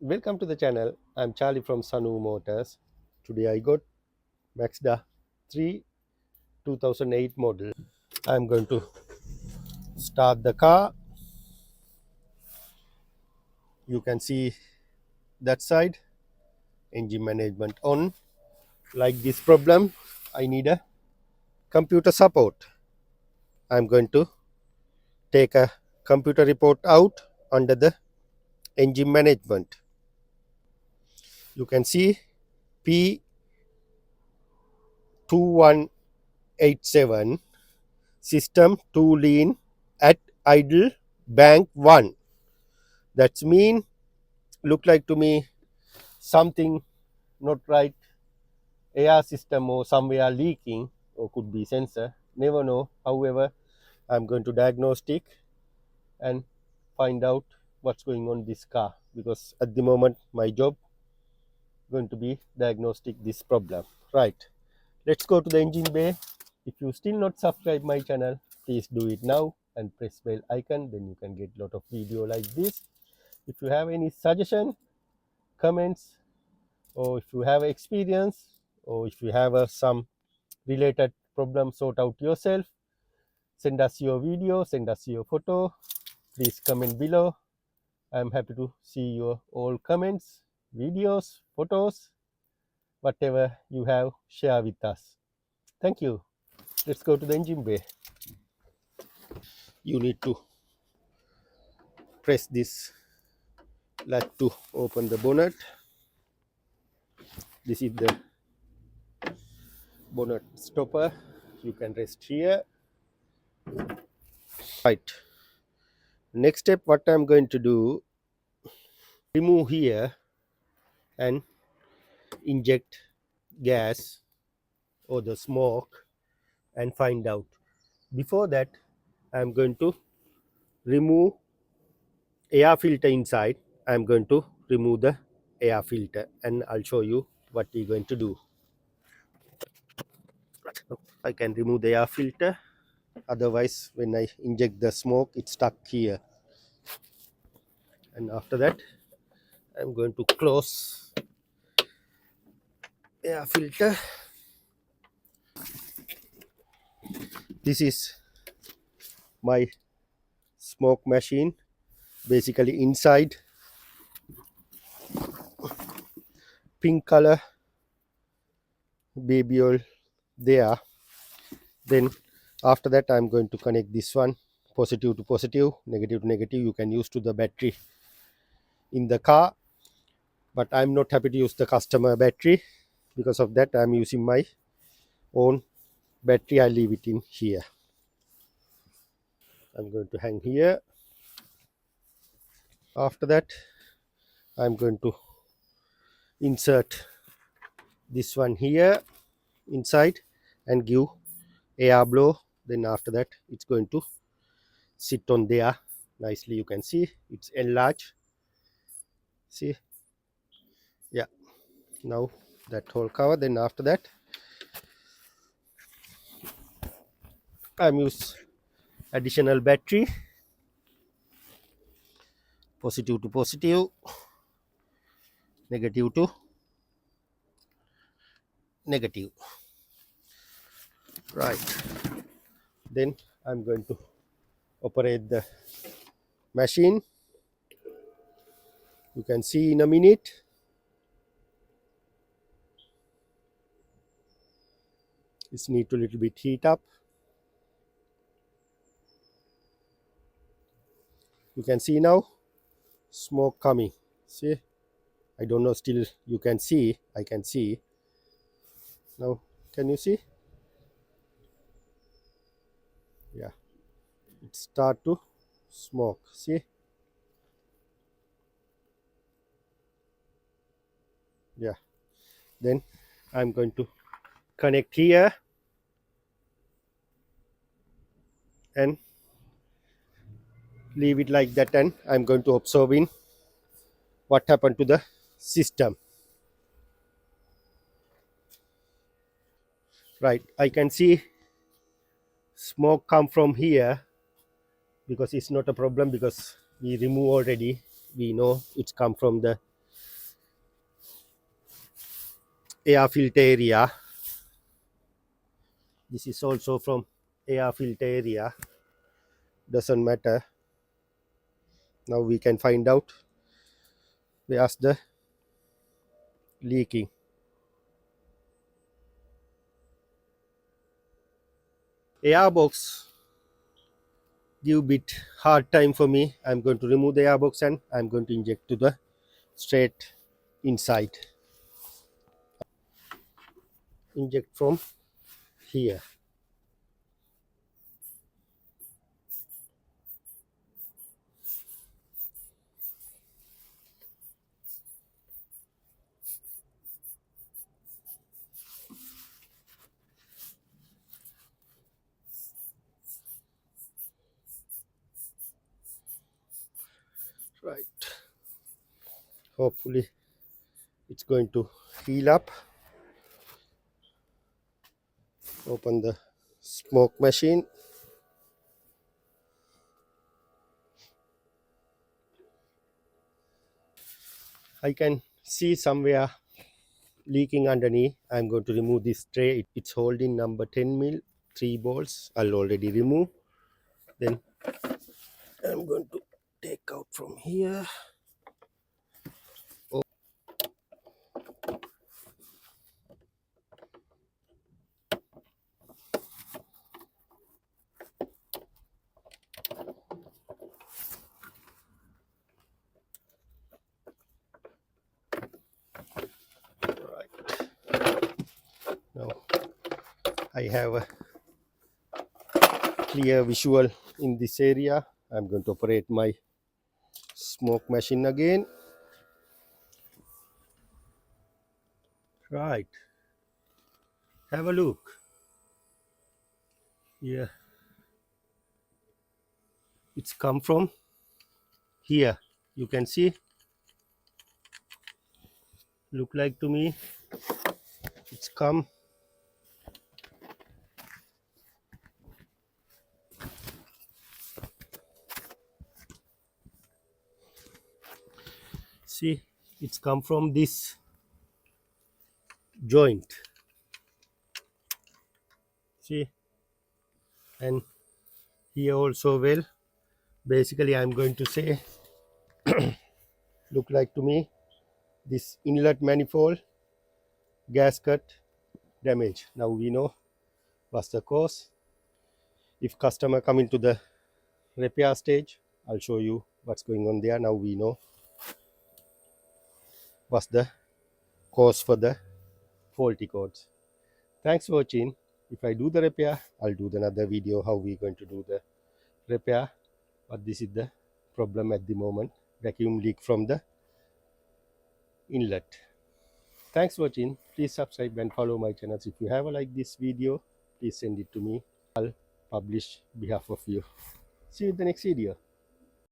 Welcome to the channel. I'm Charlie from Sanu Motors. Today I got Mazda 3 2008 model. I'm going to start the car. You can see that side, engine management on. Like this problem, I need a computer support. I'm going to take a computer report out under the engine management. You can see P2187 system to lean at idle Bank-1. That's mean look like to me something not right, air system or somewhere leaking, or could be sensor, never know. However, I'm going to diagnostic and find out what's going on this car, because at the moment my job going to be diagnostic this problem. Right, let's go to the engine bay. If you still not subscribe my channel, please do it now and press bell icon, then you can get lot of video like this. If you have any suggestion, comments, or if you have experience, or if you have some related problem, sort out yourself, send us your video, send us your photo, please comment below. I'm happy to see your all comments, videos, photos, whatever you have, share with us. Thank you. Let's go to the engine bay. You need to press this latch to open the bonnet. This is the bonnet stopper. You can rest here. Right, next step, what I'm going to do, remove here and inject gas or the smoke and find out. Before that, I'm going to remove air filter inside. I'm going to remove the air filter and I'll show you what we're going to do. I can remove the air filter, otherwise when I inject the smoke it's stuck here. And after that, I'm going to close air filter. This is my smoke machine. Basically inside, pink color baby oil there. Then after that, I'm going to connect this one, positive to positive, negative to negative. You can use to the battery in the car, but I'm not happy to use the customer battery. Because of that, I'm using my own battery. I leave it in here. I'm going to hang here. After that, I'm going to insert this one here inside and give air blow. Then after that, it's going to sit on there nicely. You can see it's enlarged. See, yeah, now that whole cover. Then after that, I'm use additional battery, positive to positive, negative to negative. Right, then I'm going to operate the machine. You can see in a minute. This need to little bit heat up. You can see now smoke coming. See, I don't know, still you can see. I can see now. Can you see? Yeah, it start to smoke. See, yeah. Then I'm going to connect here and leave it like that, and I'm going to observe in what happened to the system. Right, I can see smoke come from here, because it's not a problem, because we remove already. We know it's come from the air filter area. This is also from air filter area. Doesn't matter. Now we can find out where's the leaking. Airbox give bit hard time for me. I'm going to remove the airbox and I'm going to inject to the straight inside. Inject from here. Right. Hopefully it's going to heal up. Open the smoke machine. I can see somewhere leaking underneath. I'm going to remove this tray. It's holding number 10 mil, 3 bolts. I'll already remove. Then I'm going to take out from here. Oh. Right. Now I have a clear visual in this area. I'm going to operate my smoke machine again. Right. Have a look. Yeah. It's come from here. You can see. Look like to me. It's come. See, it's come from this joint. See, and here also. Well, basically I'm going to say, look like to me, this inlet manifold gasket damage. Now we know what's the cause. If customer come into the repair stage, I'll show you what's going on there. Now we know what's the cause for the faulty codes. Thanks for watching. If I do the repair, I'll do another video how we're going to do the repair. But this is the problem at the moment. Vacuum leak from the inlet. Thanks for watching. Please subscribe and follow my channels. If you have liked this video, please send it to me. I'll publish behalf of you. See you in the next video.